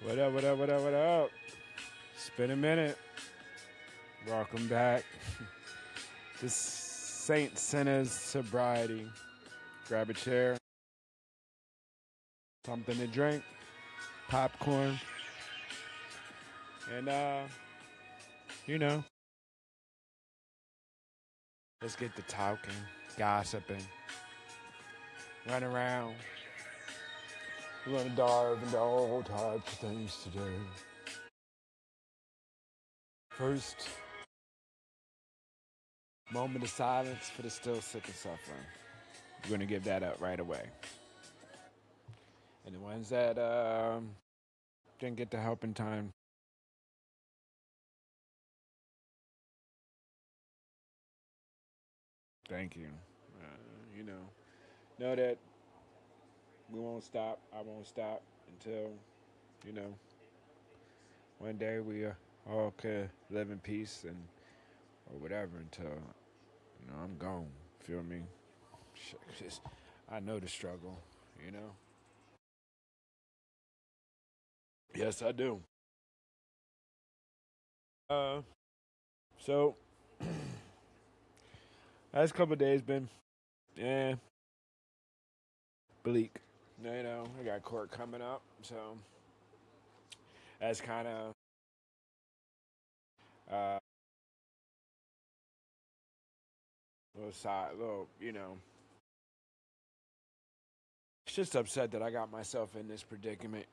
What up, what up, what up, what up? It's been a minute. Welcome back. This Saint Sinners Sobriety. Grab a chair, something to drink, popcorn, and you know, let's get to talking, gossiping, run around. We're gonna dive into all types of things today. First, moment of silence for the still sick and suffering. We're gonna give that up right away. And the ones that didn't get the help in time, thank you. You know that we won't stop. I won't stop until, you know, one day we all could live in peace and or whatever until, I'm gone. Feel me? Just, I know the struggle, you know? Yes, I do. So, last couple of days been, eh, bleak. I got court coming up, so that's kind of a little side, little, it's just upset that I got myself in this predicament.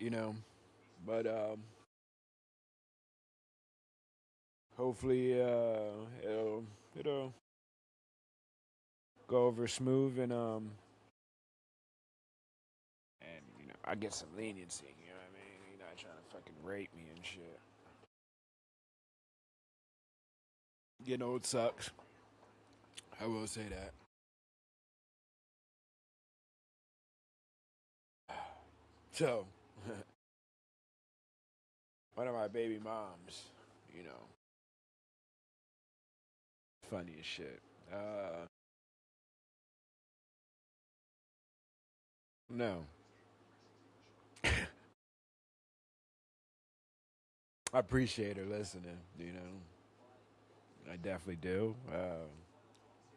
But hopefully it'll go over smooth and I get some leniency. You know what I mean? You're not trying to fucking rape me and shit. It sucks. I will say that. So one of my baby moms, you know, funny as shit. No, I appreciate her listening. I definitely do.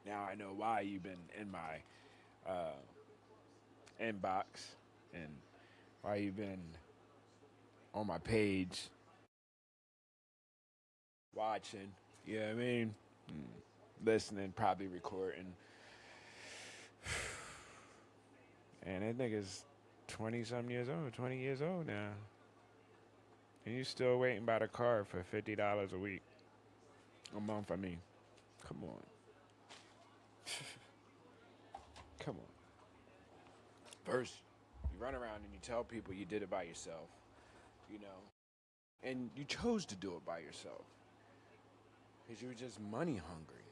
Now I know why you've been in my uh, inbox and why you've been on my page watching. You know what I mean? Listening, probably recording. And that nigga's 20 some years old, 20 years old now. And you still waiting by the car for $50 a week. A month, I mean. Come on. Come on. First, you run around and you tell people you did it by yourself, you know, and you chose to do it by yourself because you were just money hungry,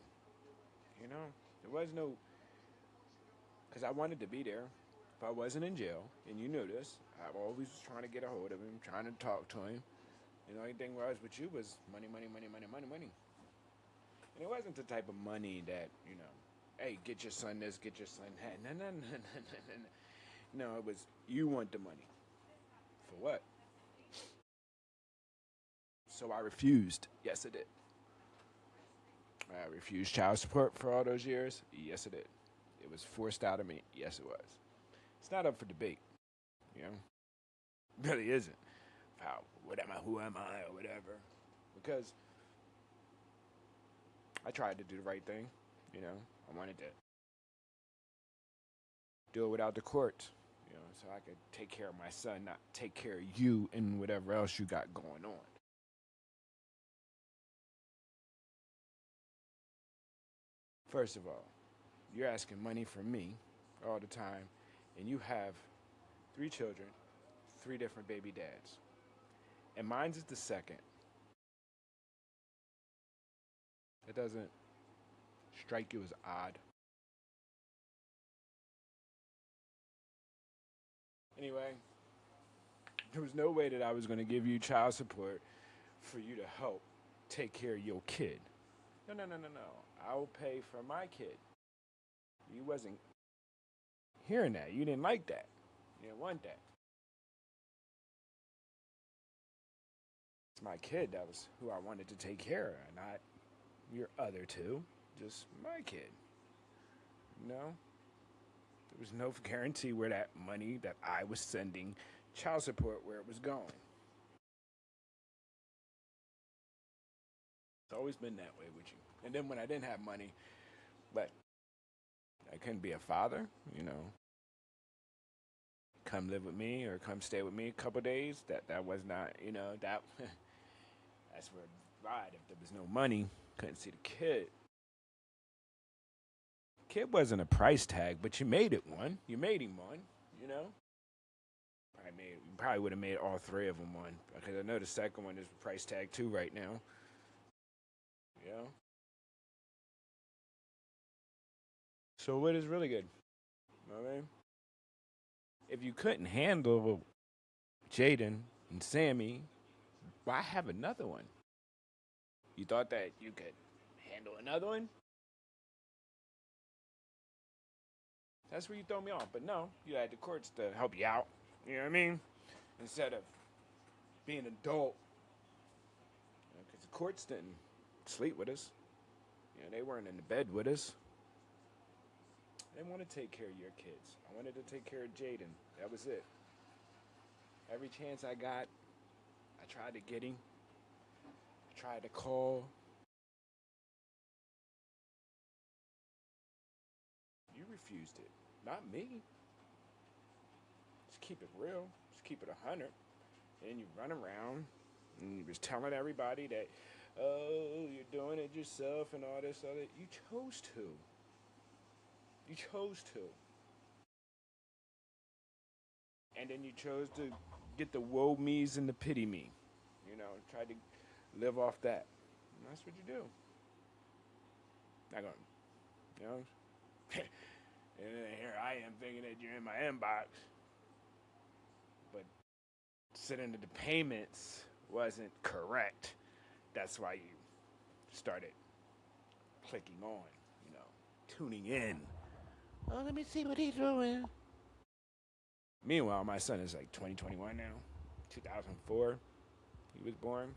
you know? There was no, because I wanted to be there. If I wasn't in jail, and you knew this, I always was trying to get a hold of him, trying to talk to him. And the only thing was with you was money, money, money, money, money, money. And it wasn't the type of money that, hey, get your son this, get your son that. No, no, no, no, no, no. No, it was you want the money. For what? So I refused. Yes, I did. I refused child support for all those years. Yes, I did. It was forced out of me. Yes, it was. It's not up for debate. You know, it really isn't. How? What am I? Who am I? Or whatever. Because I tried to do the right thing. I wanted to do it without the courts. So I could take care of my son, not take care of you and whatever else you got going on. First of all, you're asking money from me all the time, and you have three children, three different baby dads. And mine's is the second. It doesn't strike you as odd. Anyway, there was no way that I was going to give you child support for you to help take care of your kid. No, no, no, no, no. I'll pay for my kid. You wasn't hearing that. You didn't like that. You didn't want that. my kid. That was who I wanted to take care of, not your other two. Just my kid. You know? There was no guarantee where that money that I was sending, child support, where it was going. It's always been that way with you. And then when I didn't have money, but I couldn't be a father, come live with me or come stay with me a couple days. That was not, that that's where it ride. If there was no money, couldn't see the kid. Kid wasn't a price tag, but you made it one. You made him one, you know. Probably would have made all three of them one because I know the second one is price tag two right now. Yeah. So what is really good? You know what I mean? If you couldn't handle Jaden and Sammy, why have another one? You thought that you could handle another one? That's where you throw me off. But no, you had the courts to help you out. You know what I mean? Instead of being an adult. Because the courts didn't sleep with us. They weren't in the bed with us. They want to take care of your kids. I wanted to take care of Jaden. That was it. Every chance I got, I tried to get him. I tried to call. You refused it, not me. Just keep it real. Just keep it 100. And you run around and you was telling everybody that, oh, you're doing it yourself and all this other. You chose to. You chose to. And then you chose to get the woe me's and the pity me. Try to live off that. And that's what you do. Not going, and then here I am thinking that you're in my inbox. But sending the payments wasn't correct. That's why you started clicking on, tuning in. Oh, let me see what he's doing. Meanwhile, my son is like 2021 now. 2004, he was born.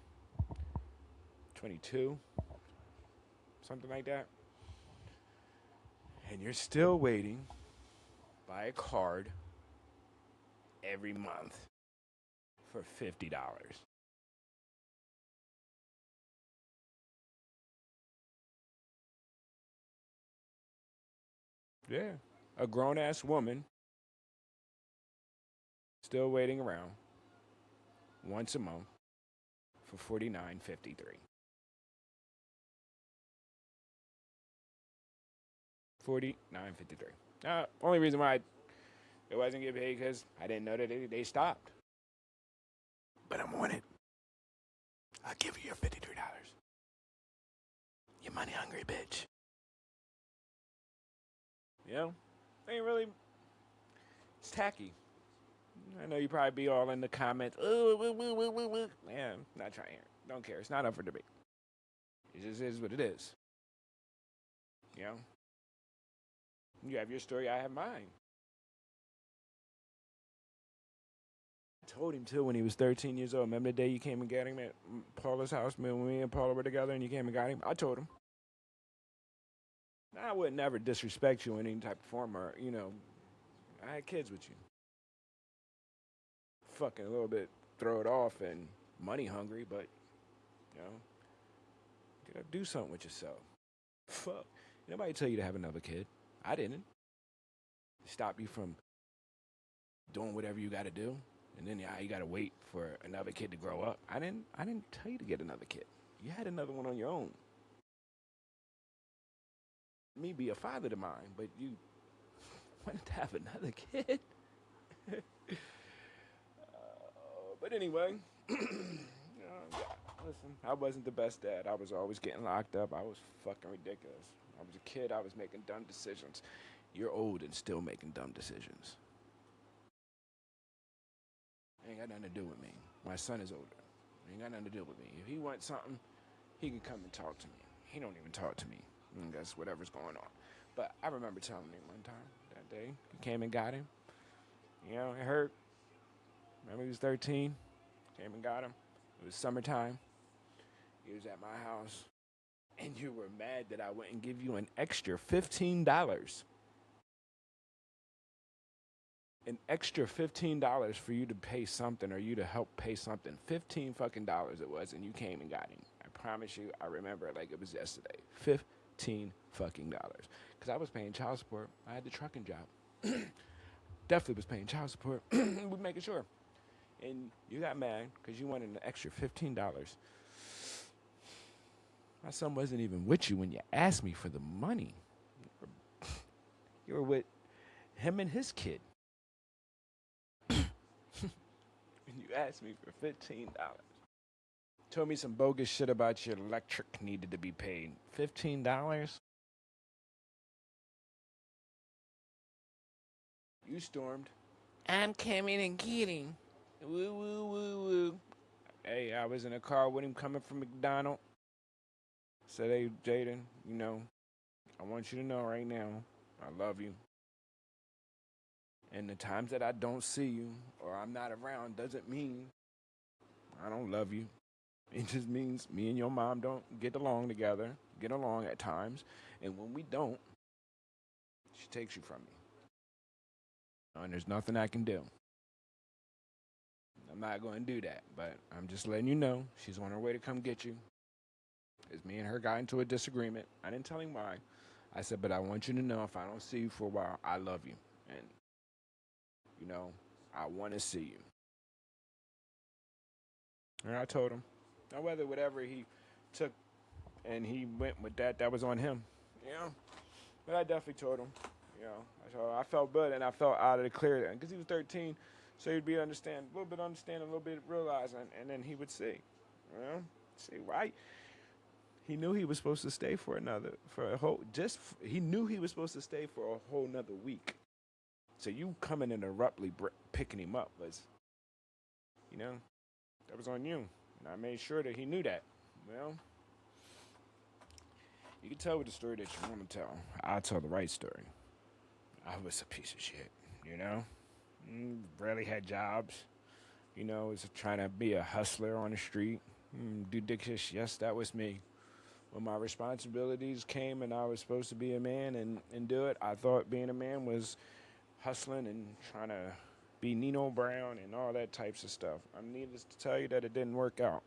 22, something like that. And you're still waiting by a card every month for $50. Yeah, a grown-ass woman still waiting around once a month for $49.53. $49.53. Only reason why it wasn't get paid because I didn't know that they stopped. But I'm on it. I'll give you your $53. You money hungry bitch. Ain't really. It's tacky. I know you probably be all in the comments. Yeah, not trying. Don't care. It's not up for debate. It just is what it is. You have your story. I have mine. I told him too when he was 13 years old. Remember the day you came and got him at Paula's house? When me and Paula were together and you came and got him? I told him. I would never disrespect you in any type of form or, I had kids with you. Fucking a little bit throw it off and money hungry, but, you gotta do something with yourself. Fuck. Nobody tell you to have another kid. I didn't. Stop you from doing whatever you gotta do. And then you gotta wait for another kid to grow up. I didn't tell you to get another kid. You had another one on your own. Me be a father to mine, but you wanted to have another kid. But anyway, listen, I wasn't the best dad. I was always getting locked up. I was fucking ridiculous. I was a kid. I was making dumb decisions. You're old and still making dumb decisions. Ain't got nothing to do with me. My son is older. Ain't got nothing to do with me. If he wants something, he can come and talk to me. He don't even talk to me. I guess whatever's going on. But I remember telling him one time that day, he came and got him. It hurt. Remember he was 13, came and got him. It was summertime. You was at my house, and you were mad that I wouldn't give you an extra $15. An extra $15 for you to pay something or you to help pay something. 15 fucking dollars it was, and you came and got him. I promise you, I remember it like it was yesterday. 15 fucking dollars. Because I was paying child support. I had the trucking job. Definitely was paying child support. We're making sure. And you got mad because you wanted an extra $15. My son wasn't even with you when you asked me for the money. You were with him and his kid. And you asked me for $15. Told me some bogus shit about your electric needed to be paid. $15? You stormed. I'm coming and getting. Woo, woo, woo, woo. Hey, I was in a car with him coming from McDonald's. Said, hey, Jaden, I want you to know right now, I love you. And the times that I don't see you or I'm not around doesn't mean I don't love you. It just means me and your mom don't get along together, get along at times. And when we don't, she takes you from me. And there's nothing I can do. I'm not going to do that, but I'm just letting you know she's on her way to come get you. As me and her got into a disagreement. I didn't tell him why. I said, but I want you to know if I don't see you for a while, I love you. And, I want to see you. And I told him. Now, whatever he took and he went with that, that was on him. But I definitely told him. So I felt good and I felt out of the clear. Because he was 13, so he'd be a little bit understanding, a little bit realizing, and then he would see. See why. He knew he was supposed to stay he knew he was supposed to stay for a whole nother week. So you coming and abruptly picking him up was, that was on you. And I made sure that he knew that. Well, you can tell with the story that you want to tell. I'll tell the right story. I was a piece of shit, Barely had jobs. Was trying to be a hustler on the street. Do dishes. Yes, that was me. When my responsibilities came and I was supposed to be a man and do it, I thought being a man was hustling and trying to be Nino Brown and all that types of stuff. I'm needless to tell you that it didn't work out.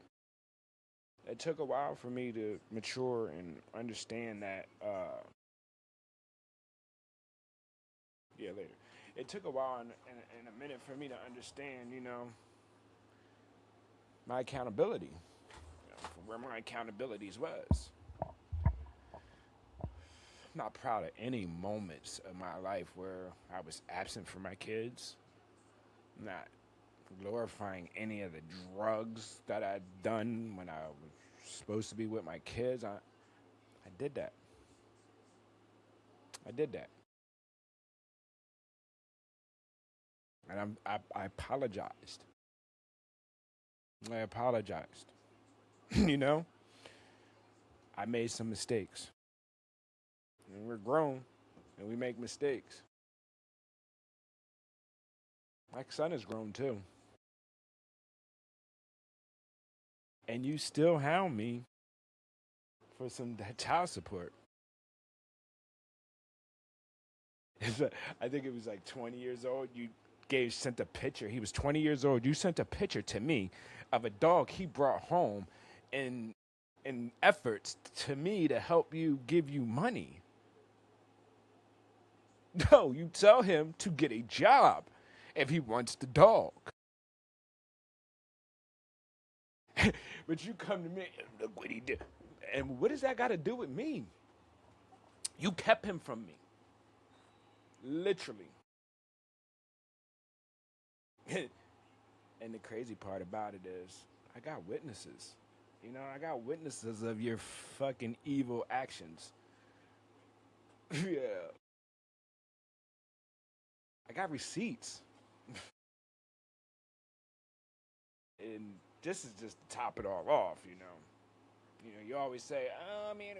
It took a while for me to mature and understand that. Later. It took a while and a minute for me to understand, my accountability, where my accountabilities was. I'm not proud of any moments of my life where I was absent from my kids. I'm not glorifying any of the drugs that I'd done when I was supposed to be with my kids. I did that. I did that. And I apologized. I apologized. I made some mistakes. And we're grown, and we make mistakes. My son is grown, too. And you still hound me for some child support. I think it was like 20 years old. You sent a picture. He was 20 years old. You sent a picture to me of a dog he brought home in efforts to me to help you give you money. No, you tell him to get a job if he wants the dog. But you come to me and look what he did. And what does that got to do with me? You kept him from me. Literally. And the crazy part about it is, I got witnesses. I got witnesses of your fucking evil actions. Yeah. I got receipts. And this is just to top it all off, you always say, oh, man,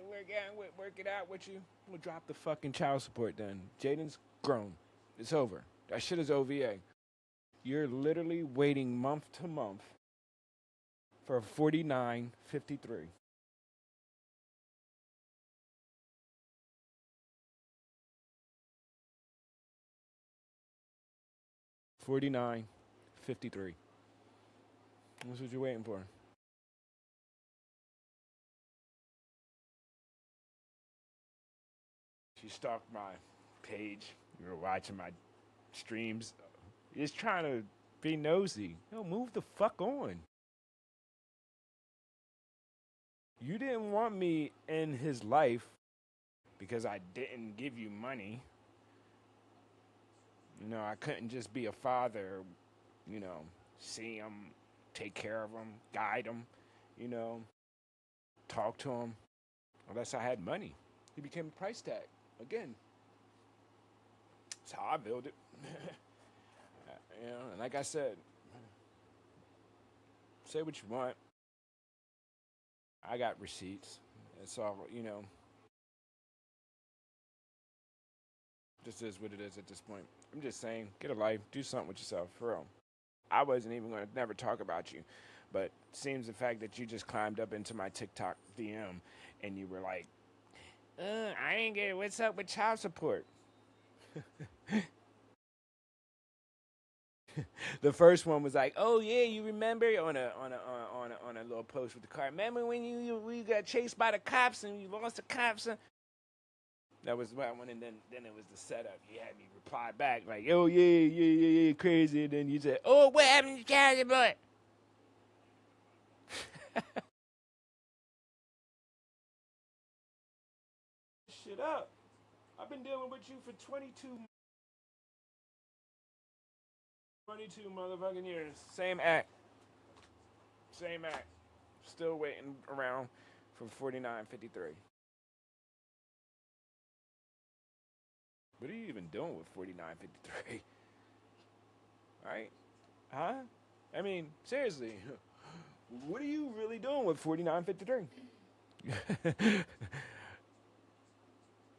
work it out with you. We'll drop the fucking child support then. Jaden's grown. It's over. That shit is OVA. You're literally waiting month to month for $49.53. 49:53. That's what you're waiting for. She stalked my page. You were watching my streams. Just trying to be nosy. Yo, move the fuck on. You didn't want me in his life because I didn't give you money. I couldn't just be a father, you know, see him, take care of him, guide him, you know, talk to him, unless I had money. He became a price tag. Again, that's how I build it. And like I said, say what you want. I got receipts. It's all. This is what it is at this point. I'm just saying, get a life, do something with yourself, for real. I wasn't even going to never talk about you, but it seems the fact that you just climbed up into my TikTok DM and you were like, I ain't get it. What's up with child support? The first one was like, "Oh yeah, you remember on a little post with the car. Remember when we got chased by the cops and you lost the cops?" That was that one, and then it was the setup. You had me reply back like, "Oh yeah, crazy." And then you said, "Oh, what happened to child support?" Shit up! I've been dealing with you for 22 motherfucking years. Same act. Same act. Still waiting around for 49:53. What are you even doing with 49:53? Right? Huh? I mean, seriously. What are you really doing with 49:53?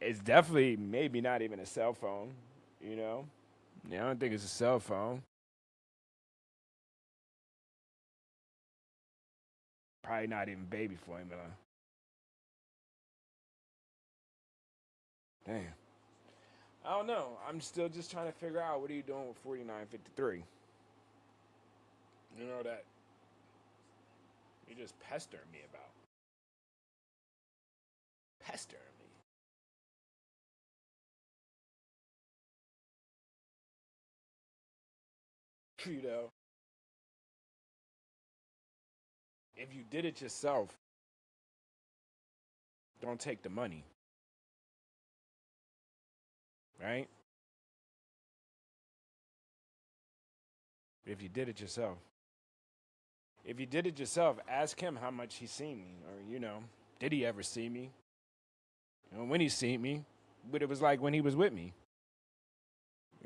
It's definitely maybe not even a cell phone, you know? Yeah, I don't think it's a cell phone. Probably not even baby formula. Damn. I don't know. I'm still just trying to figure out what are you doing with 49:53. You know that you just pestering me about. Pestering me. If you did it yourself, don't take the money, right? If you did it yourself. If you did it yourself, ask him how much he seen me, or did he ever see me? When he seen me, what it was like when he was with me.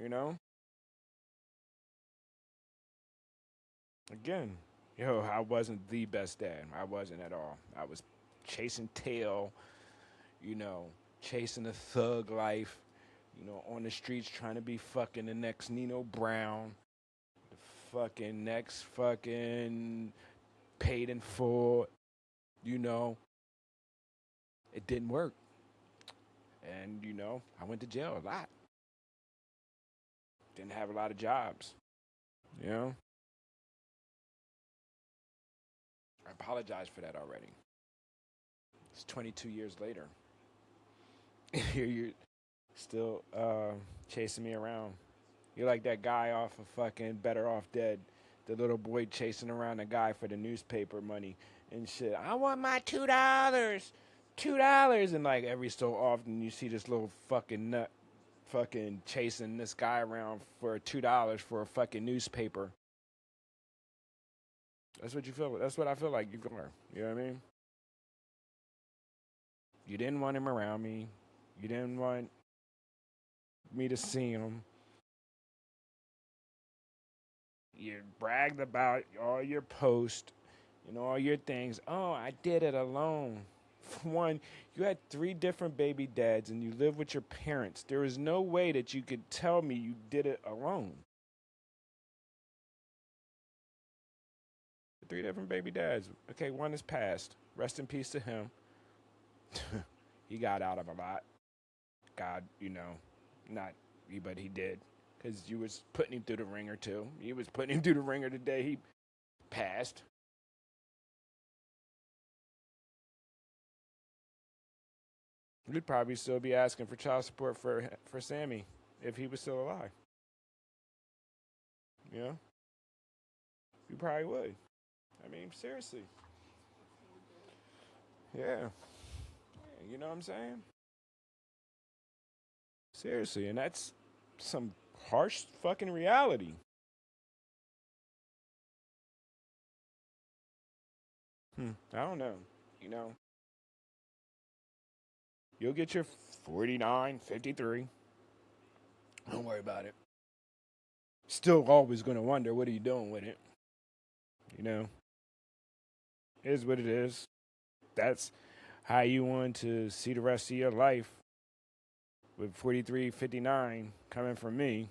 You know. Again, I wasn't the best dad. I wasn't at all. I was chasing tail, you know, chasing a thug life, on the streets trying to be fucking the next Nino Brown, the fucking next fucking paid in full, you know. It didn't work. And, I went to jail a lot. Didn't have a lot of jobs, you know. I apologize for that already. It's 22 years later. Here you're still chasing me around. You're like that guy off of fucking Better Off Dead. The little boy chasing around the guy for the newspaper money and shit. I want my $2. $2. And like every so often you see this little fucking nut fucking chasing this guy around for $2 for a fucking newspaper. That's what you feel. That's what I feel like you are. You know what I mean? You didn't want him around me. You didn't want me to see him. You bragged about all your posts and all your things. Oh, I did it alone. For one, you had 3 different baby dads and you live with your parents. There is no way that you could tell me you did it alone. 3 different baby dads. Okay, one is passed. Rest in peace to him. He got out of a lot. God, not he, but he did. because you was putting him through the ringer too. You was putting him through the ringer the day he passed. You'd probably still be asking for child support for Sammy if he was still alive. You know, you probably would. I mean, seriously. Yeah. You know what I'm saying? Seriously, and that's some harsh fucking reality. I don't know. You know, you'll get your 49, 53. Don't worry about it. Still always going to wonder, what are you doing with it? You know, it is what it is. That's how you want to see the rest of your life with 43, 59 coming from me.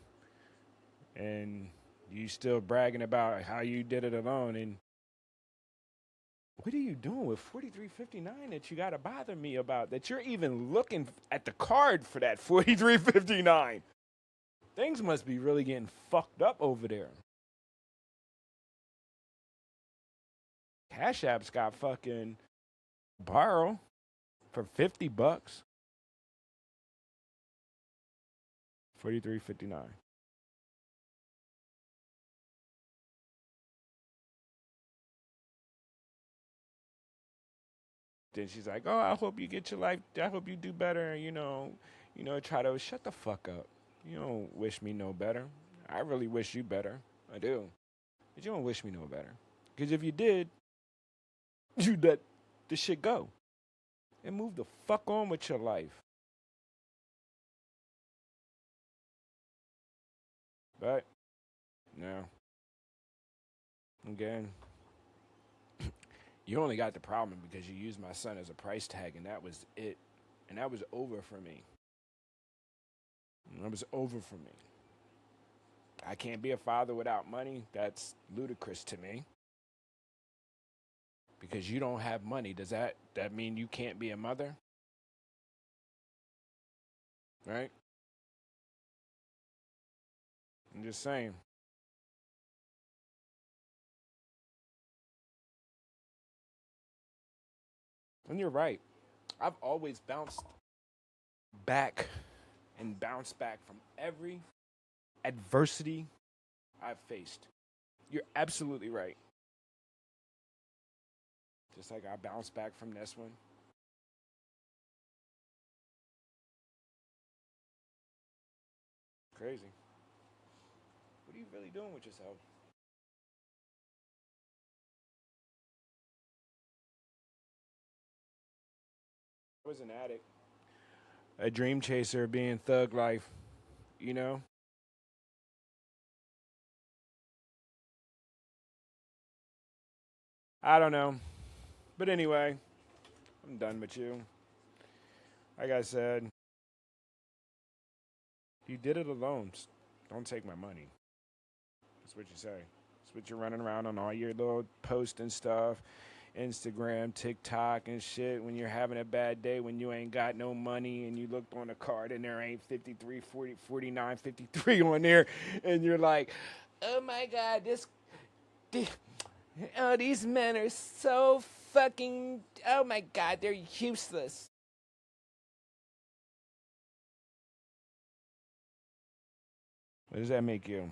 And you still bragging about how you did it alone. And what are you doing with 43.59 that you got to bother me about? That you're even looking at the card for that 43.59. Things must be really getting fucked up over there. Cash App's got fucking borrow for $50. 43.59. Then she's like, "Oh, I hope you get your life. I hope you do better. Try to shut the fuck up. You don't wish me no better. I really wish you better. I do, but you don't wish me no better. Because if you did, you let the shit go and move the fuck on with your life." But no, again, you only got the problem because you used my son as a price tag, and that was it. And that was over for me. That was over for me. I can't be a father without money. That's ludicrous to me. Because you don't have money, does that mean you can't be a mother? Right? I'm just saying. And you're right. I've always back bounced back from every adversity I've faced. You're absolutely right. Just like I bounced back from this one. Crazy. What are you really doing with yourself? I was an addict, a dream chaser, being thug life, you know? I don't know. But anyway, I'm done with you. Like I said, you did it alone. Don't take my money. That's what you say. That's what you're running around on all your little posts and stuff. Instagram, TikTok, and shit. When you're having a bad day, when you ain't got no money, and you looked on a card and there ain't 53, 40, 49, 53 on there, and you're like, oh my God, these men are so fucking, oh my God, they're useless. What does that make you?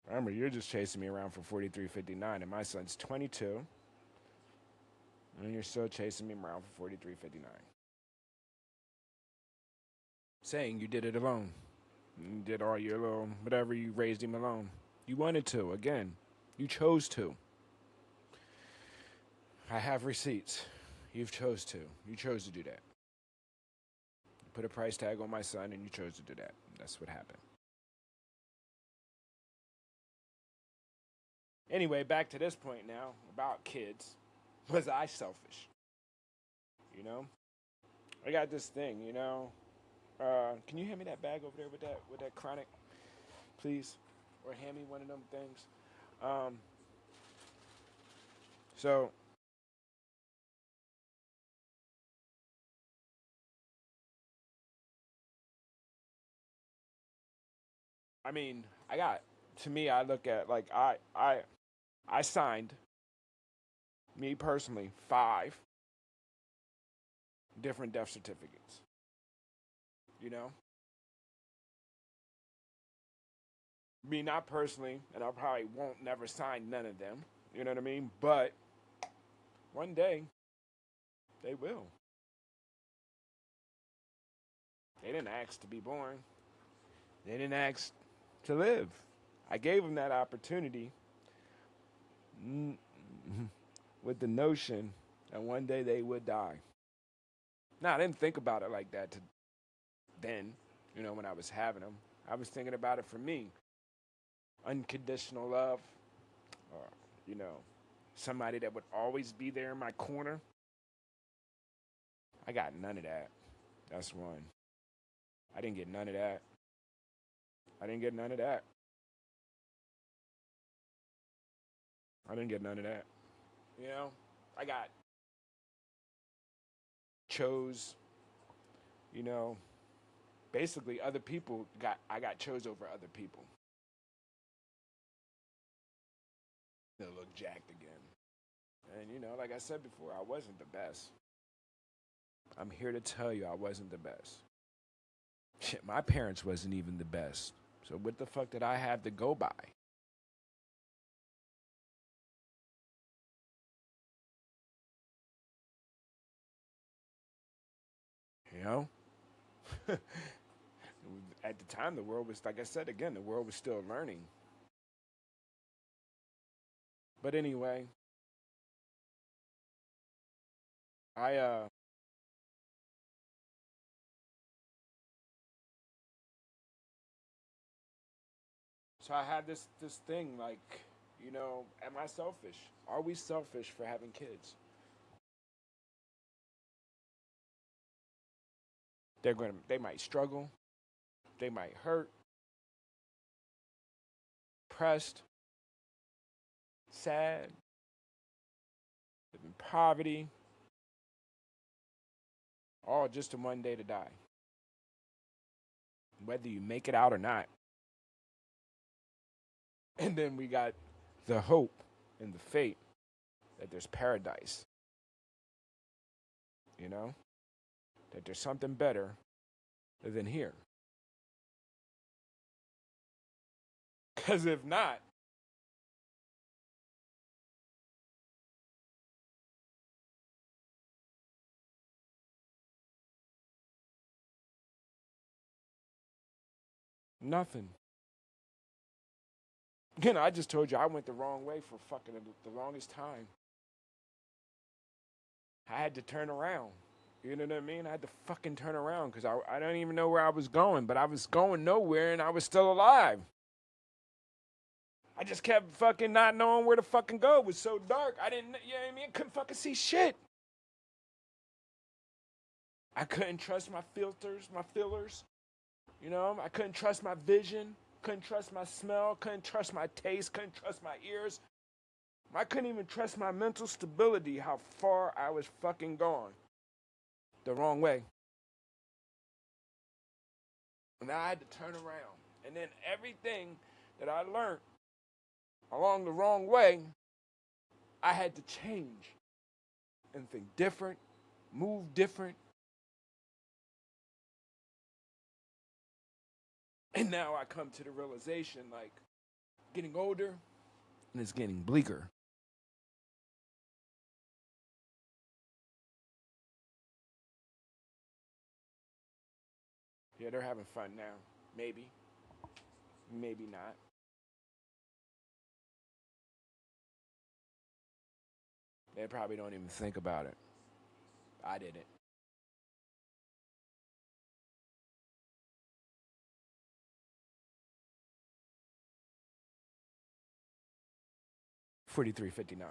Remember, you're just chasing me around for 43.59, and my son's 22, and you're still chasing me around for 43.59. Saying you did it alone. You did all your little whatever, you raised him alone. You wanted to, again. You chose to. I have receipts. You've chose to. You chose to do that. You put a price tag on my son and you chose to do that. That's what happened. Anyway, back to this point now about kids. Was I selfish? You know? I got this thing, you know. Can you hand me that bag over there with that chronic, please? Or hand me one of them things. Um, so I mean, to me, I look at like I signed, me personally, 5 different death certificates. You know, me not personally, and I probably won't never sign none of them. You know what I mean? But one day they will. They didn't ask to be born. They didn't ask to live. I gave them that opportunity with the notion that one day they would die. Now, I didn't think about it like that then, when I was having them. I was thinking about it for me. Unconditional love, or, you know, somebody that would always be there in my corner. I got none of that. That's one. I didn't get none of that. I didn't get none of that. I didn't get none of that. You know, I got chose, you know, basically other people I got chose over other people. They look jacked again. And like I said before, I wasn't the best. I'm here to tell you I wasn't the best. Shit, my parents wasn't even the best. So what the fuck did I have to go by? You know? At the time the world was, like I said again, the world was still learning. But anyway, I so I had this thing like, am I selfish? Are we selfish for having kids? They might struggle, they might hurt, depressed, sad, live in poverty, all just in one day to die. Whether you make it out or not. And then we got the hope and the fate that there's paradise, you know? That there's something better than here. Because if not, nothing. Again, I just told you I went the wrong way for fucking the longest time. I had to turn around. You know what I mean? I had to fucking turn around because I don't even know where I was going, but I was going nowhere and I was still alive. I just kept fucking not knowing where to fucking go. It was so dark. I didn't, you know what I mean? I couldn't fucking see shit. I couldn't trust my filters, my fillers. I couldn't trust my vision, couldn't trust my smell, couldn't trust my taste, couldn't trust my ears. I couldn't even trust my mental stability, how far I was fucking gone. The wrong way. And I had to turn around. And then everything that I learned along the wrong way, I had to change and think different, move different. And now I come to the realization like getting older and it's getting bleaker. Yeah, they're having fun now. Maybe. Maybe not. They probably don't even think about it. I didn't. 4359.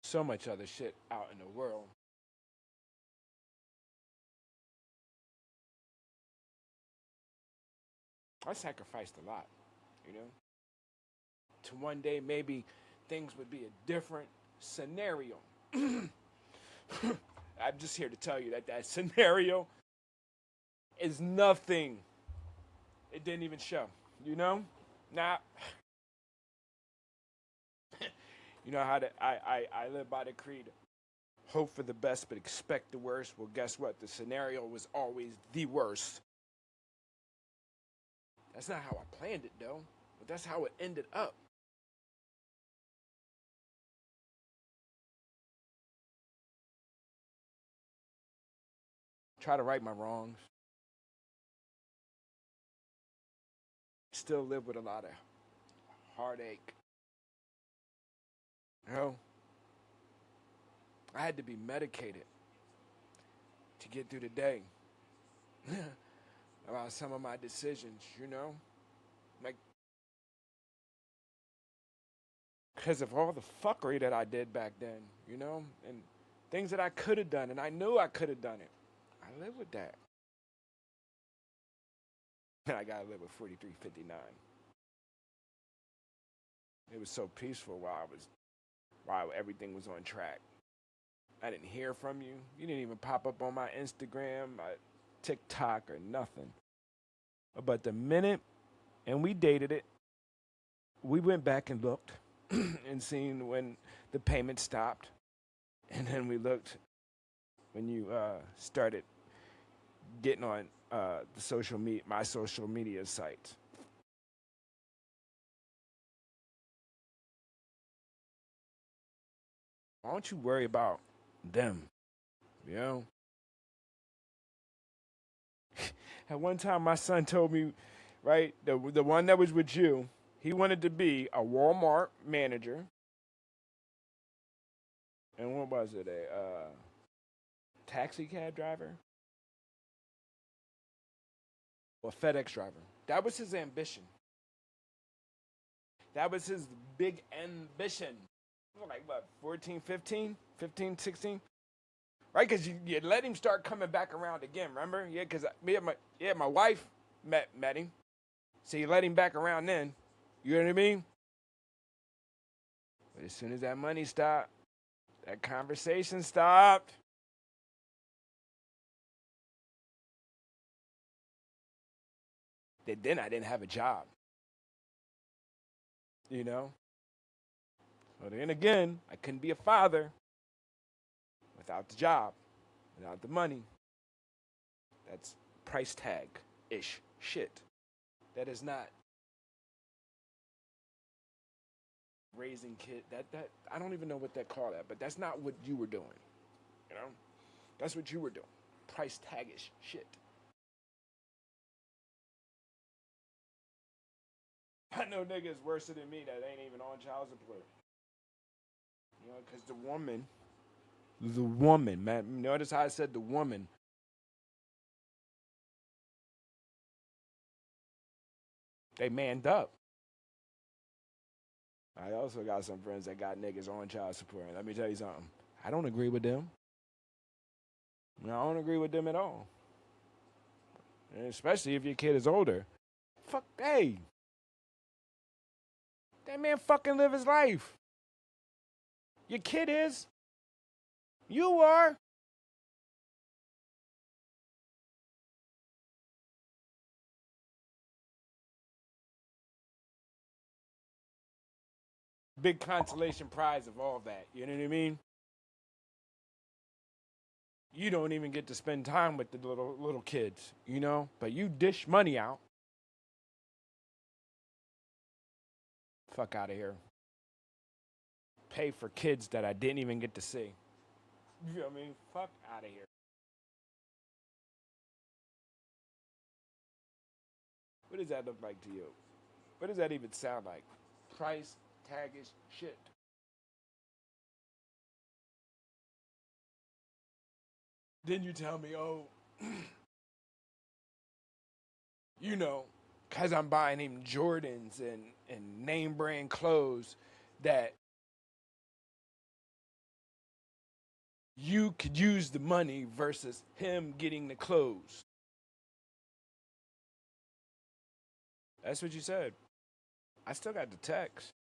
So much other shit out in the world. I sacrificed a lot, you know? To one day maybe things would be a different scenario. I'm just here to tell you that scenario is nothing. It didn't even show, you know? Now, you know how I live by the creed, hope for the best but expect the worst. Well, guess what? The scenario was always the worst. That's not how I planned it, though, but that's how it ended up. Try to right my wrongs. Still live with a lot of heartache. You know, I had to be medicated to get through the day about some of my decisions, you know? Like, because of all the fuckery that I did back then, you know? And things that I could have done, and I knew I could have done it. I live with that. And I got to live with 4359. It was so peaceful while everything was on track. I didn't hear from you. You didn't even pop up on my Instagram, my TikTok, or nothing. But the minute, and we dated it, we went back and looked and seen when the payment stopped. And then we looked when you started getting on my social media sites. Why don't you worry about them? You know? At one time, my son told me, right, the one that was with you, he wanted to be a Walmart manager. And what was it? A taxi cab driver? Or FedEx driver. That was his ambition. That was his big ambition. Like what, 14, 15? 15, 16? Right? Because you let him start coming back around again, remember? Yeah, because my wife met him. So you let him back around then. You know what I mean? But as soon as that money stopped, that conversation stopped. Then I didn't have a job. You know? So then again, I couldn't be a father without the job, without the money. That's price tag-ish shit. That is not raising kids. That I don't even know what they call that, but that's not what you were doing. You know? That's what you were doing. Price tag-ish shit. I know niggas worse than me that ain't even on child support. You know, because the woman, man, notice how I said the woman. They manned up. I also got some friends that got niggas on child support. And let me tell you something. I don't agree with them. I don't agree with them at all. And especially if your kid is older. Fuck, hey. That man fucking live his life. Your kid is. You are. Big consolation prize of all that. You know what I mean? You don't even get to spend time with the little kids, you know? But you dish money out. Fuck out of here. Pay for kids that I didn't even get to see. You know what I mean? Fuck out of here. What does that look like to you? What does that even sound like? Price taggish shit. Then you tell me, oh, you know, because I'm buying him Jordans and name brand clothes, that you could use the money versus him getting the clothes. That's what you said. I still got the text.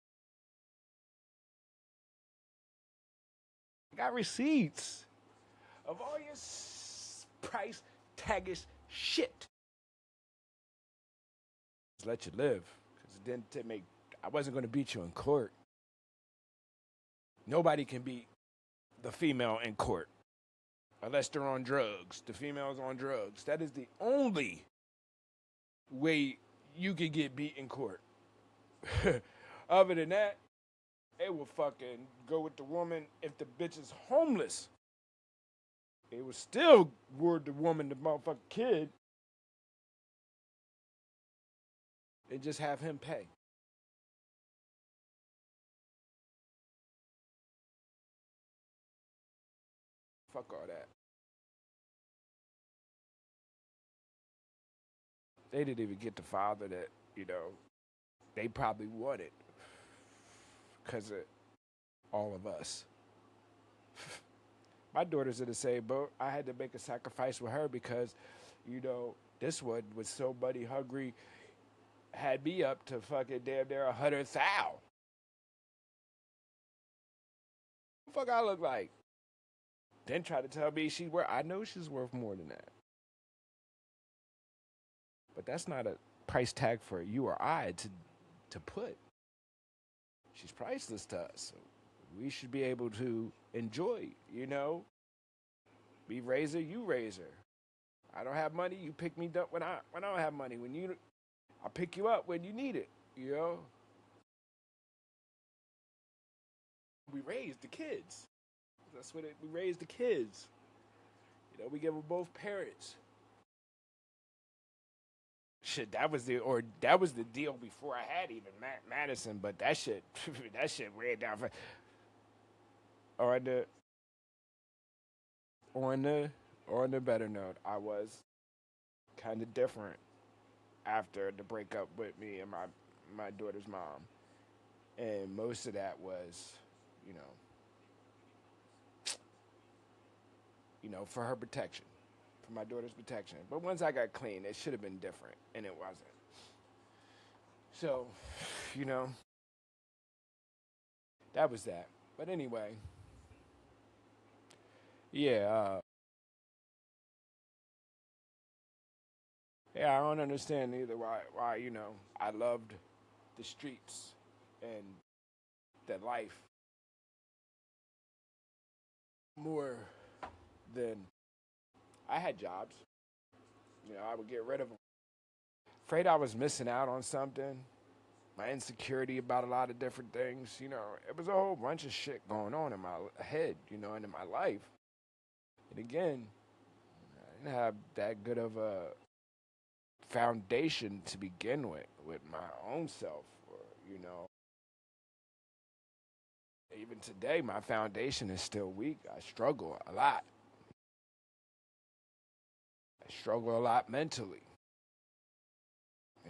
I got receipts of all your price taggish shit. Just let you live. Because it didn't make, I wasn't going to beat you in court. Nobody can beat the female in court unless they're on drugs. The female's on drugs. That is the only way you can get beat in court. Other than that, they will fucking go with the woman. If the bitch is homeless, they will still word the woman the motherfucking kid and just have him pay. Fuck all that. They didn't even get the father that, they probably wanted because of all of us. My daughter's in the same boat. I had to make a sacrifice with her because, this one was so money hungry, had me up to fucking damn near 100,000. What the fuck I look like? Then try to tell me I know she's worth more than that. But that's not a price tag for you or I to put. She's priceless to us. So we should be able to enjoy, Be raise her, you raise her. I don't have money, you pick me up when I don't have money. I'll pick you up when you need it, We raised the kids. We raised the kids. We give them both parents. Shit, that was the deal before I had even Madison, but that shit ran down for on the better note. I was kind of different after the breakup with me and my daughter's mom, and most of that was, for her protection, for my daughter's protection. But once I got clean, it should have been different, and it wasn't. So, that was that. But anyway, yeah, I don't understand either why I loved the streets and the life more than I had jobs. I would get rid of them. Afraid I was missing out on something. My insecurity about a lot of different things. It was a whole bunch of shit going on in my head, and in my life. And again, I didn't have that good of a foundation to begin with my own self. Even today, my foundation is still weak. I struggle a lot. I struggle a lot mentally.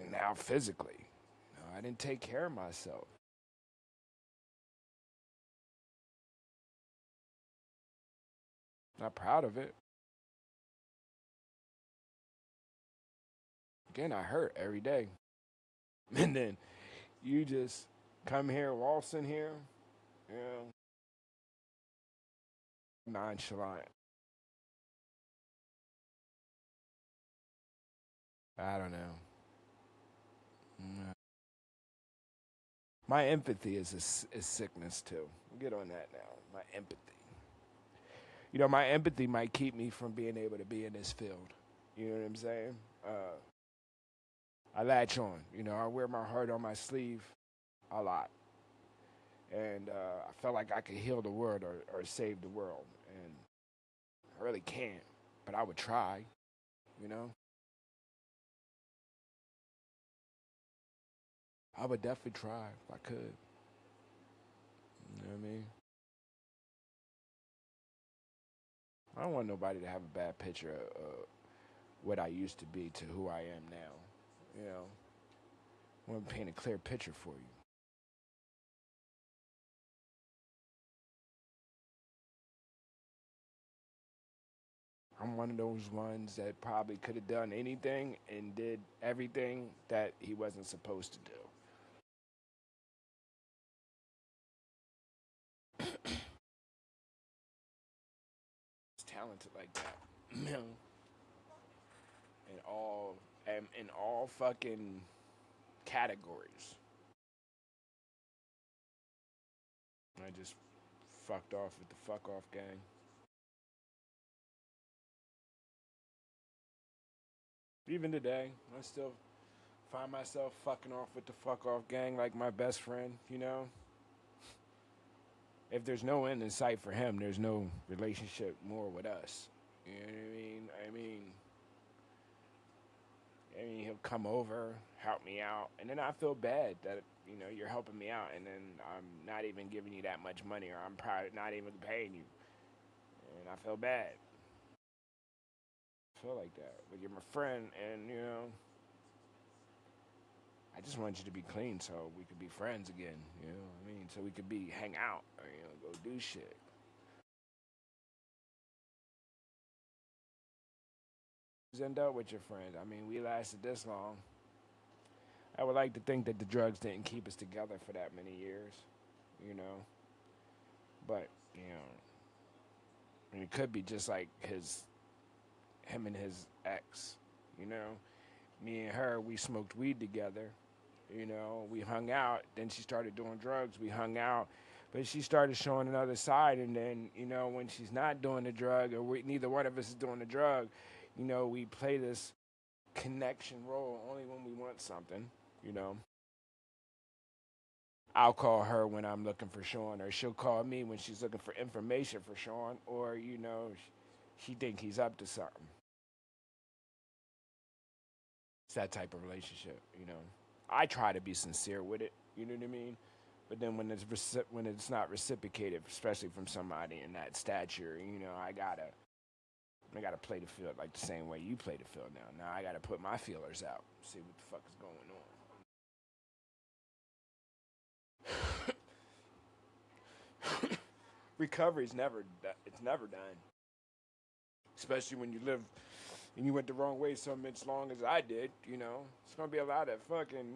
And now physically. I didn't take care of myself. Not proud of it. Again, I hurt every day. And then you just come here, waltz in here, nonchalant. I don't know. My empathy is sickness too. We'll get on that now. My empathy. My empathy might keep me from being able to be in this field. You know what I'm saying? I latch on. I wear my heart on my sleeve a lot. And I felt like I could heal the world or save the world. And I really can't. But I would try, I would definitely try if I could. You know what I mean? I don't want nobody to have a bad picture of what I used to be to who I am now. I want to paint a clear picture for you. I'm one of those ones that probably could have done anything and did everything that he wasn't supposed to do. It's talented like that. In all fucking categories. I just fucked off with the fuck off gang. Even today, I still find myself fucking off with the fuck off gang like my best friend, you know? If there's no end in sight for him, there's no relationship more with us. You know what I mean? I mean, he'll come over, help me out, and then I feel bad that you're helping me out, and then I'm not even giving you that much money, or I'm probably not even paying you, and I feel bad. I feel like that, but you're my friend, and I just want you to be clean so we could be friends again. You know what I mean? So we could be hang out or go do shit. Just end up with your friends. I mean, we lasted this long. I would like to think that the drugs didn't keep us together for that many years, you know. But and it could be just like him and his ex, you know. Me and her, we smoked weed together. We hung out. Then she started doing drugs. We hung out, but she started showing another side. And then, when she's not doing the drug, or neither one of us is doing the drug, we play this connection role only when we want something. You know, I'll call her when I'm looking for Sean, or she'll call me when she's looking for information for Sean, or she think he's up to something. It's that type of relationship. I try to be sincere with it. You know what I mean? But then when it's not reciprocated, especially from somebody in that stature, I gotta play the field like the same way you play the field now. Now I gotta put my feelers out, see what the fuck is going on. Recovery's it's never done, especially when you live and you went the wrong way so much long as I did. It's gonna be a lot of fucking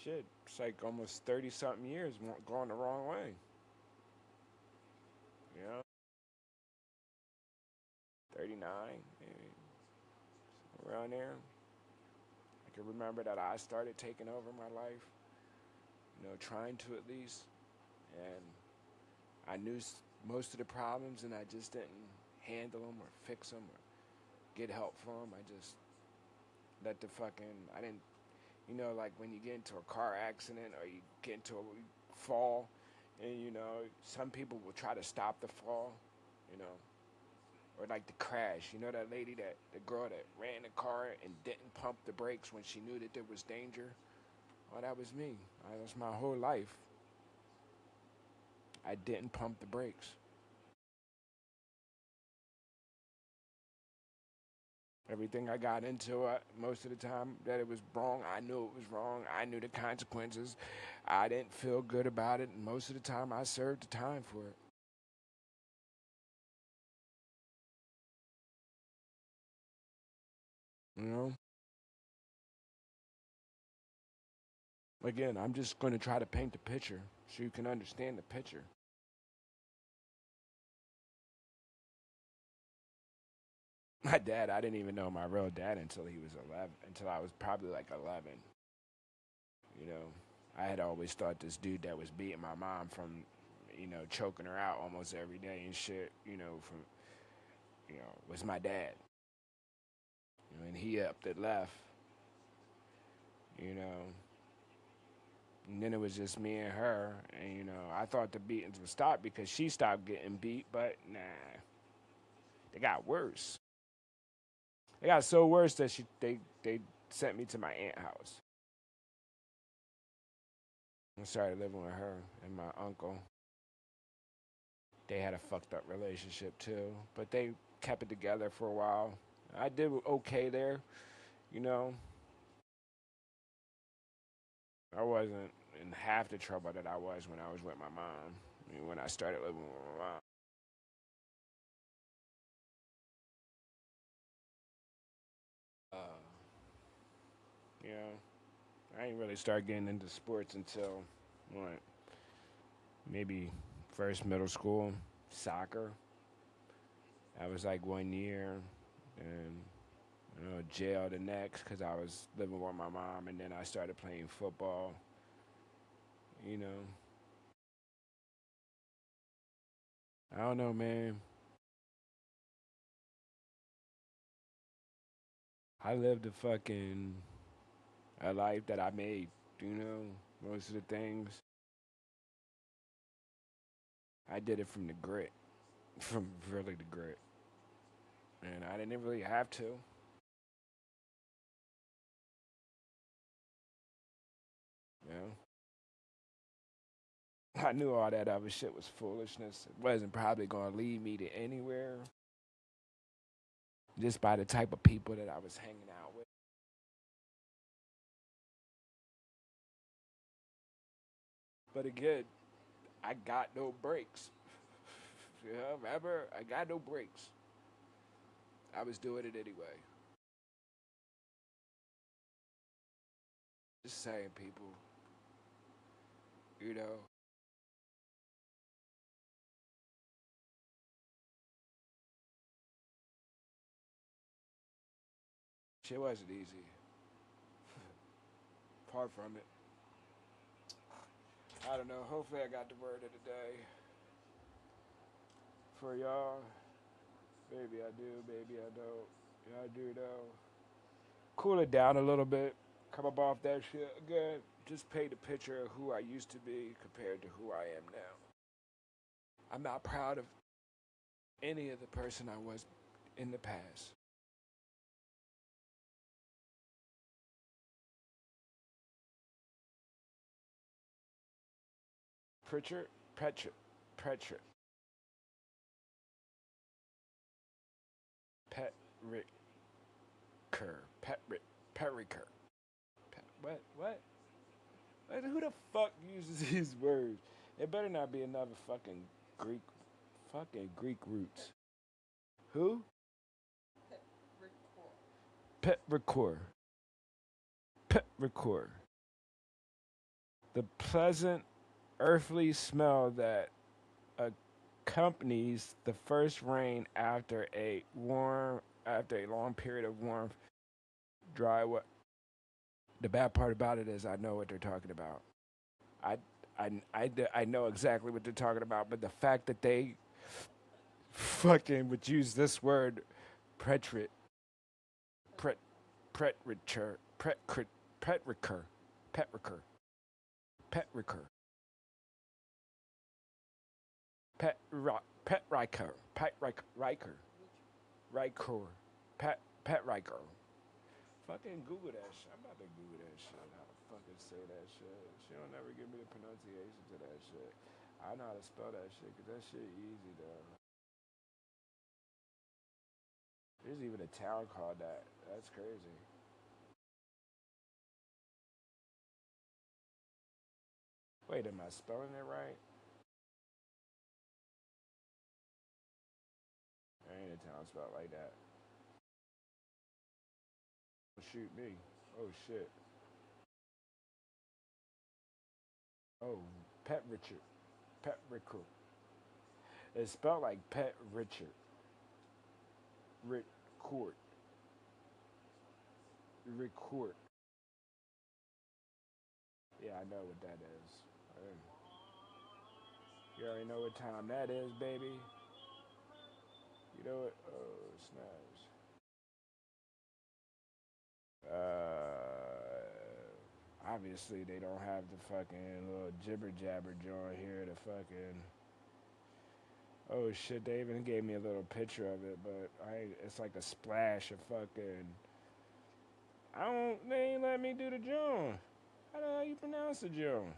shit. It's like almost 30 something years going the wrong way. You know, 39, maybe around there. I can remember that I started taking over my life, trying to at least. And I knew most of the problems, and I just didn't handle them or fix them or get help from them. I just let the fucking, I didn't, like when you get into a car accident or you get into a fall, and some people will try to stop the fall, you know, or like the crash. That lady, the girl that ran the car and didn't pump the brakes when she knew that there was danger. Well, that was me. That's my whole life. I didn't pump the brakes. Everything I got into, most of the time that it was wrong, I knew it was wrong. I knew the consequences. I didn't feel good about it, and most of the time I served the time for it. You know? Again, I'm just going to try to paint the picture so you can understand the picture. My dad, I didn't even know my real dad until he was 11, until I was probably like 11. You know, I had always thought this dude that was beating my mom from, choking her out almost every day and shit, was my dad. And he upped and left, you know. And then it was just me and her, and I thought the beatings would stop because she stopped getting beat, but nah, they got worse. They got so worse that they sent me to my aunt's house. I started living with her and my uncle. They had a fucked up relationship too, but they kept it together for a while. I did okay there, you know. I wasn't in half the trouble that I was when I was with my mom. When I started living with my mom. Uh, yeah, I didn't really start getting into sports until what, maybe first middle school, soccer. I was like 1 year, and Jail the next because I was living with my mom, and then I started playing football. You know, I don't know, man. I lived a life that I made. You know, most of the things I did it from the grit, from really the grit, and I didn't really have to. You know, I knew all that other shit was foolishness. It wasn't probably gonna lead me to anywhere, just by the type of people that I was hanging out with. But again, I got no breaks. Yeah, remember, I got no breaks. I was doing it anyway. Just saying, people. You know, shit wasn't easy. Far from it. I don't know. Hopefully, I got the word of the day for y'all. Maybe I do. Maybe I don't. Yeah, I do though. Cool it down a little bit. Come up off that shit again. Just paint a picture of who I used to be compared to who I am now. I'm not proud of any of the person I was in the past. Pritchard, Pritchard, Pritchard, Pet Ricker, Pericker. What? What? Who the fuck uses these words? It better not be another Greek, fucking Greek roots. Who? Pet Ricker. Pet Ricker. The pleasant, earthly smell that accompanies the first rain after a long period of warmth, dry. What? The bad part about it is I know what they're talking about. I, I know exactly what they're talking about, but the fact that they fucking would use this word, pretrit, pret, pretriture, pretricker, petricker, petricker, petriker, petriker, Riker, Riker. Fucking Google that shit. I'm about to Google that shit. How to fucking say that shit. She don't ever give me the pronunciation to that shit. I know how to spell that shit because that shit easy though. There's even a town called that. That's crazy. Wait, am I spelling it right? There ain't a town spelled like that. Oh, shoot me. Oh shit. Oh, Pet Richard. Pet Ricker. It's spelled like Pet Richard. Rick Court. Rick Court. Yeah, I know what that is. You already know what time that is, baby. You know what? Oh, snaps. Obviously, they don't have the fucking little jibber jabber joint here to fucking. Oh shit! They even gave me a little picture of it, but it's like a splash of fucking. I don't. They ain't let me do the joint. How the hell you pronounce the joint?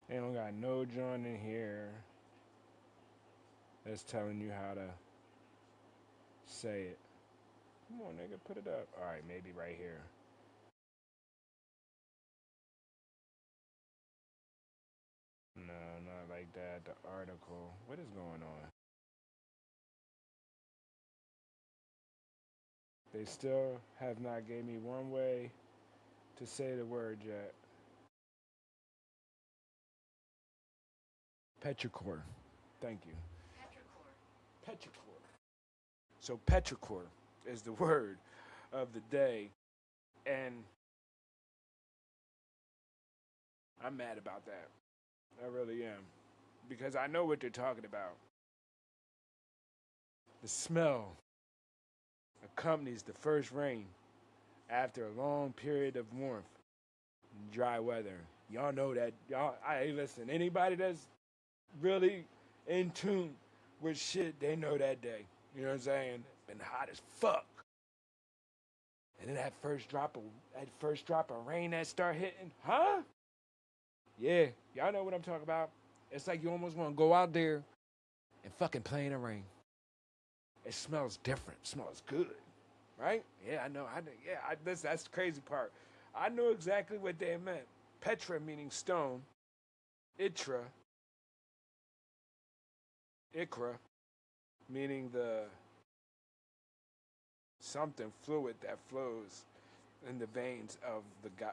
They don't got no joint in here that's telling you how to say it. Come on, nigga, put it up. All right, maybe right here. No, not like that. The article. What is going on? They still have not gave me one way to say the word yet. Petrichor. Thank you. Petrichor. So petrichor is the word of the day, and I'm mad about that. I really am, because I know what they're talking about. The smell accompanies the first rain after a long period of warmth and dry weather. Y'all know that. Y'all, hey, listen. Anybody that's really in tune with shit, they know that day. You know what I'm saying? Been hot as fuck. And then that first drop of rain that start hitting, huh? Yeah, y'all know what I'm talking about. It's like you almost want to go out there and fucking play in the rain. It smells different. It smells good, right? Yeah, I know. That's the crazy part. I knew exactly what they meant. Petra meaning stone, itra, ikra meaning the something fluid that flows in the veins of the god.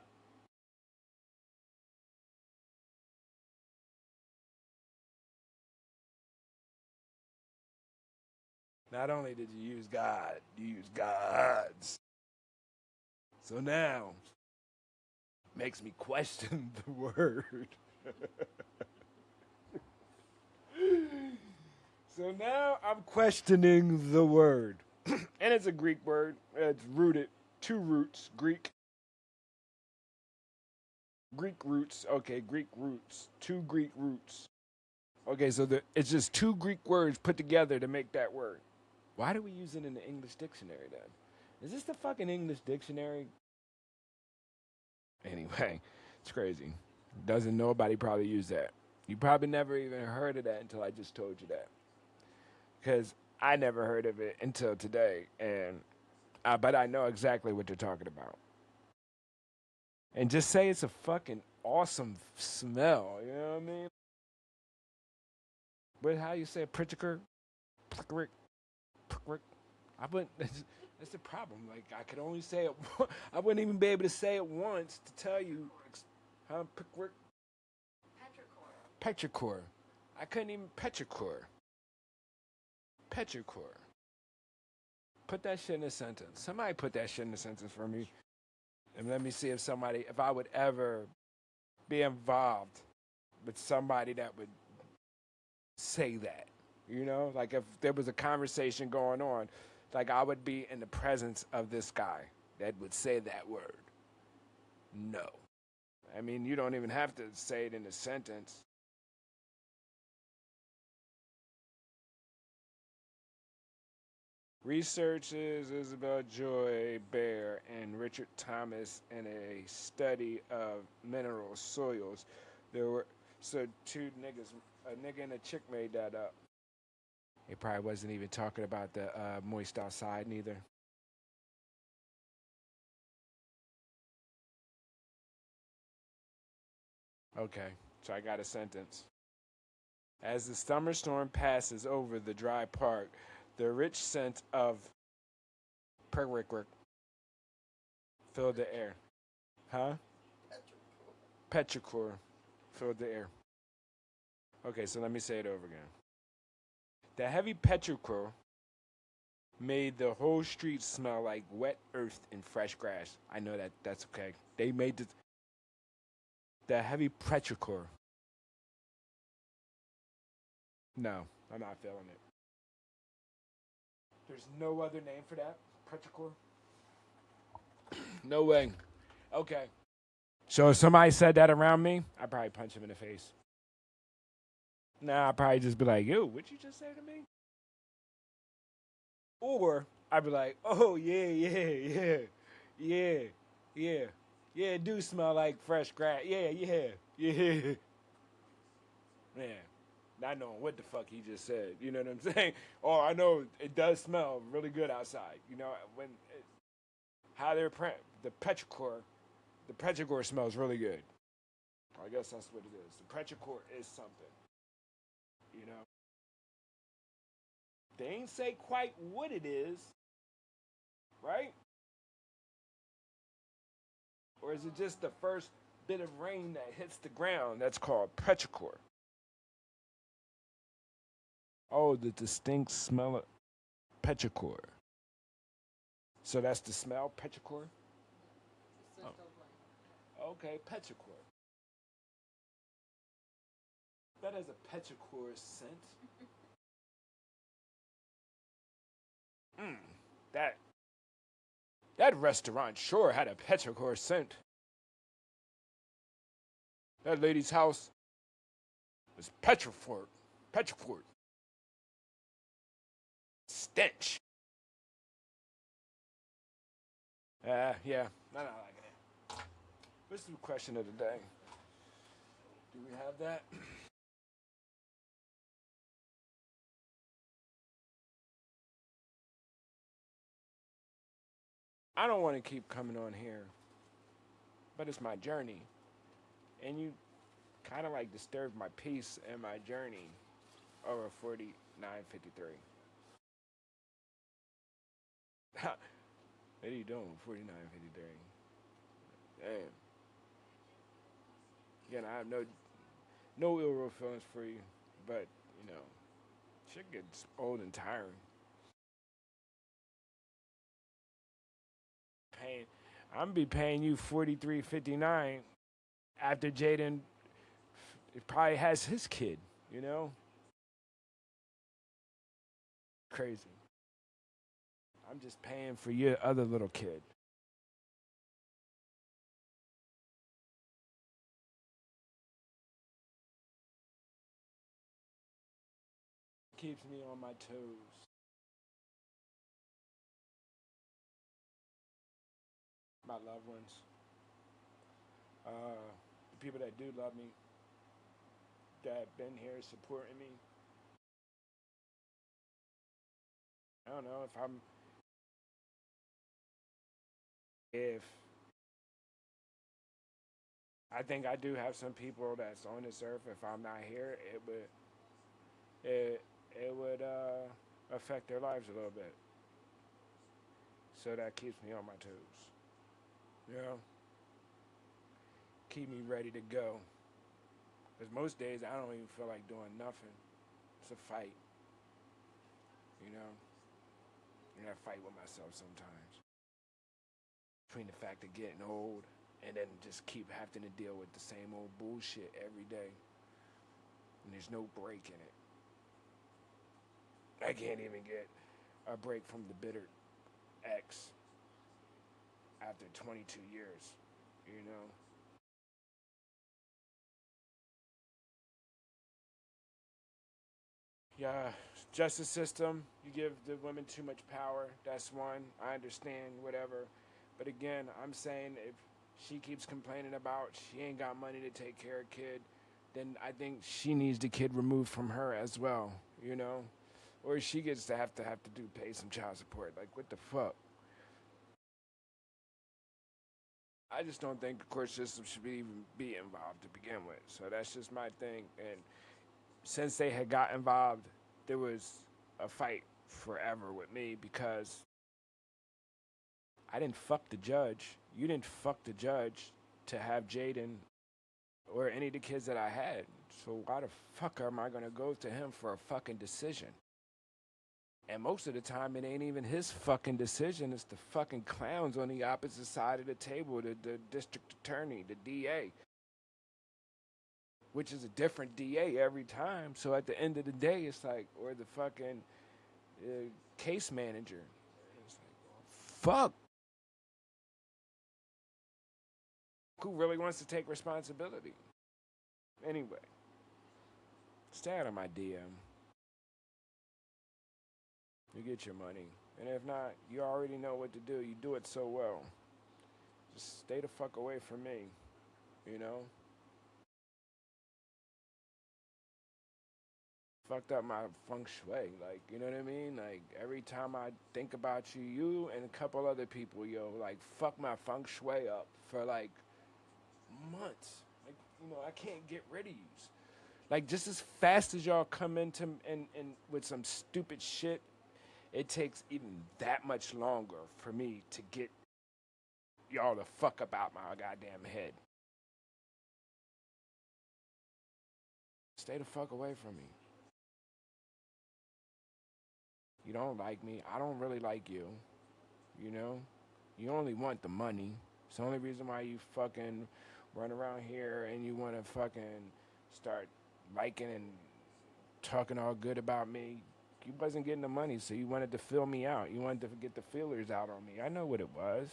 Not only did you use God, you use gods. So now makes me question the word. So now I'm questioning the word. And it's a Greek word. It's rooted, two roots, Greek roots. Okay, Greek roots. Two Greek roots. Okay, so it's just two Greek words put together to make that word. Why do we use it in the English dictionary then? Is this the fucking English dictionary? Anyway, it's crazy. Doesn't nobody probably use that. You probably never even heard of that until I just told you that. Because I never heard of it until today, and but I know exactly what they're talking about. And just say it's a fucking awesome smell. You know what I mean? But how you say prickrick, prickrick, prickrick? I wouldn't. That's the problem. Like I could only say it. I wouldn't even be able to say it once to tell you. Huh? Prickrick. Petrichor. I couldn't even petrichor. Petrichor. Put that shit in a sentence. Somebody put that shit in a sentence for me. And let me see if I would ever be involved with somebody that would say that. You know, like if there was a conversation going on, like I would be in the presence of this guy that would say that word. No. I mean, you don't even have to say it in a sentence. Researchers Isabel Joy Bear and Richard Thomas in a study of mineral soils. There were so two niggas, a nigga and a chick made that up. He probably wasn't even talking about the moist outside neither. Okay, so I got a sentence. As the summer storm passes over the dry park, the rich scent of periwinkle filled the air. Huh? Petrichor filled the air. Okay, so let me say it over again. The heavy petrichor made the whole street smell like wet earth and fresh grass. I know that's okay. They made the heavy petrichor. No, I'm not feeling it. There's no other name for that petrichor. No way. Okay. So if somebody said that around me, I'd probably punch him in the face. Nah, I'd probably just be like, yo, what'd you just say to me? Or I'd be like, oh, yeah, yeah. Yeah, it do smell like fresh grass. Yeah. Man, not knowing what the fuck he just said. You know what I'm saying? Or I know it does smell really good outside. You know, how they're the petrichor smells really good. I guess that's what it is. The petrichor is something. You know, they ain't say quite what it is, right? Or is it just the first bit of rain that hits the ground that's called petrichor? Oh, the distinct smell of petrichor. So that's the smell, petrichor? Oh. Okay, petrichor. That is a petrichor scent. Mm, that that restaurant sure had a petrichor scent. That lady's house was petrified. Petrified. Stench. Yeah, I'm not liking it. What's the question of the day? Do we have that? I don't want to keep coming on here, but it's my journey. And you kind of like disturbed my peace and my journey over 4953. What are you doing? 4953. Damn. Again, I have no ill will feelings for you, but you know, shit gets old and tiring. Paying, I'm be paying you 43.59 after Jaden probably has his kid. You know, crazy. I'm just paying for your other little kid. Keeps me on my toes. My loved ones, the people that do love me, that have been here supporting me. I don't know if I think I do have some people that's on this earth. If I'm not here, it would affect their lives a little bit. So that keeps me on my toes. You know, keep me ready to go. Because most days I don't even feel like doing nothing. It's a fight. You know, and I fight with myself sometimes between the fact of getting old and then just keep having to deal with the same old bullshit every day. And there's no break in it. I can't even get a break from the bitter ex after 22 years, you know? Yeah, justice system, you give the women too much power. That's one. I understand, whatever. But again, I'm saying if she keeps complaining about she ain't got money to take care of kid, then I think she needs the kid removed from her as well, you know? Or she gets to have to do pay some child support. Like what the fuck? I just don't think the court system should even be involved to begin with. So that's just my thing. And since they had got involved, there was a fight forever with me because I didn't fuck the judge. You didn't fuck the judge to have Jaden or any of the kids that I had. So why the fuck am I gonna go to him for a fucking decision? And most of the time, it ain't even his fucking decision. It's the fucking clowns on the opposite side of the table, the district attorney, the DA, which is a different DA every time. So at the end of the day, it's like, or the fucking case manager. It's like, fuck, who really wants to take responsibility? Anyway, stay out of my DM. You get your money. And if not, you already know what to do. You do it so well. Just stay the fuck away from me, you know? Fucked up my feng shui. Like, you know what I mean? Like, every time I think about you, you and a couple other people, yo, like, fuck my feng shui up for like months. Like, you know, I can't get rid of you. Like, just as fast as y'all come into and with some stupid shit, it takes even that much longer for me to get y'all to fuck about my goddamn head. Stay the fuck away from me. You don't like me. I don't really like you. You know? You only want the money. It's the only reason why you fucking run around here and you want to fucking start liking and talking all good about me. You wasn't getting the money, so you wanted to fill me out. You wanted to get the fillers out on me. I know what it was.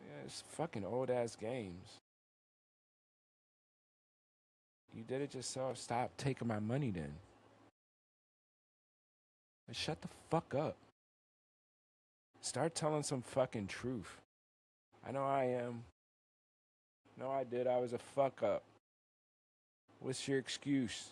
Yeah, it's fucking old ass games. You did it yourself. Stop taking my money then. And shut the fuck up. Start telling some fucking truth. I know I am. No, I did. I was a fuck up. What's your excuse?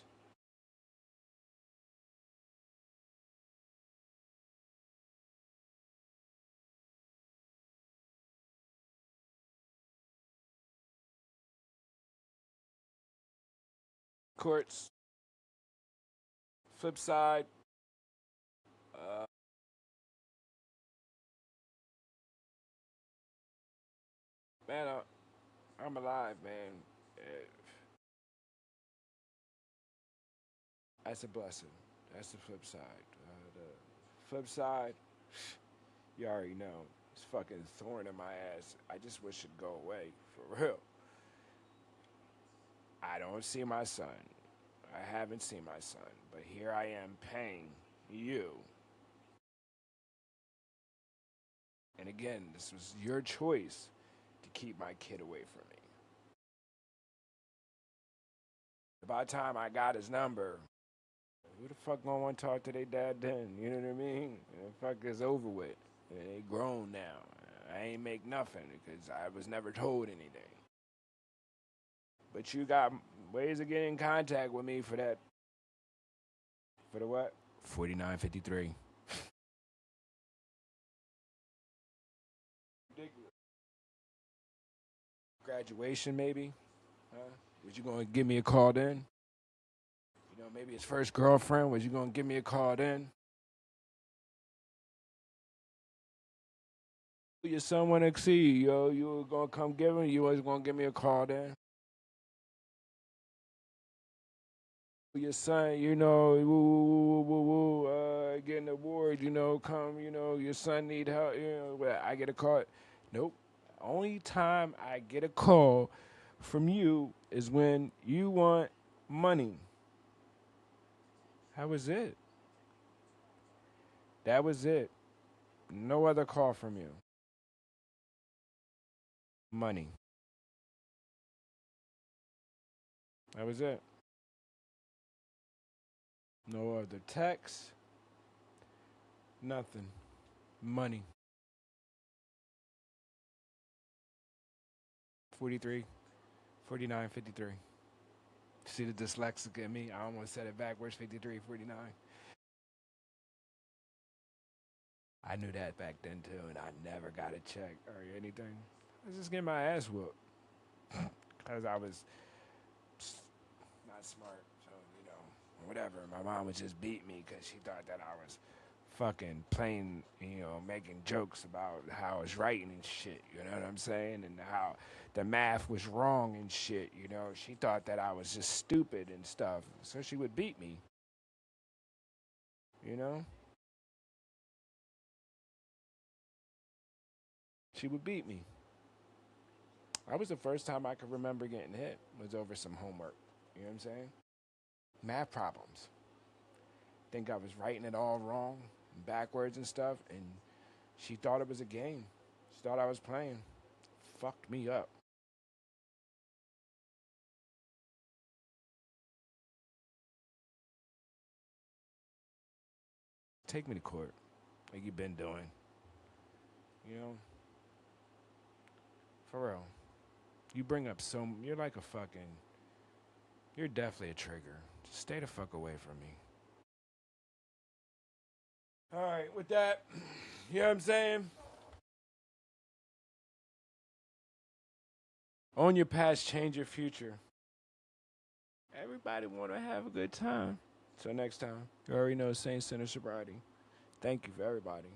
Courts. Flip side. Uh, man, I'm alive, man. That's a blessing. That's the flip side. The flip side, you already know. It's fucking thorn in my ass. I just wish it'd go away. For real. I don't see my son. I haven't seen my son. But here I am paying you. And again, this was your choice to keep my kid away from me. By the time I got his number, who the fuck gonna want to talk to their dad then? You know what I mean? The fuck is over with. They grown now. I ain't make nothing because I was never told anything. But you got ways of getting in contact with me for that. For the what? 4953. Ridiculous. Graduation maybe? Huh? Was you gonna give me a call then? You know, maybe his first girlfriend. Was you gonna give me a call then? Your son wanna see you, yo. You were gonna come give him. You was gonna give me a call then. Your son, you know, woo, woo, woo, woo, get an award, you know, come, you know, your son need help, you know, I get a call. Nope. Only time I get a call from you is when you want money. That was it. That was it. No other call from you. Money. That was it. No other text. Nothing. Money. 43, 49, 53. See the dyslexic in me? I almost said it backwards, 53, 49. I knew that back then too, and I never got a check or anything. I was just getting my ass whooped because I was not smart. So, you know, whatever. My mom would just beat me because she thought that I was fucking playing, you know, making jokes about how I was writing and shit. You know what I'm saying? And how the math was wrong and shit. You know, she thought that I was just stupid and stuff. So she would beat me. You know, she would beat me. That was the first time I could remember getting hit was over some homework. You know what I'm saying? Math problems. Think I was writing it all wrong, backwards and stuff, and she thought it was a game. She thought I was playing. Fucked me up. Take me to court, like you've been doing. You know, for real. You bring up so you're like a fucking. You're definitely a trigger. Just stay the fuck away from me. All right, with that, you know what I'm saying? Own your past, change your future. Everybody want to have a good time. Till next time. You already know Saint Center Sobriety. Thank you for everybody.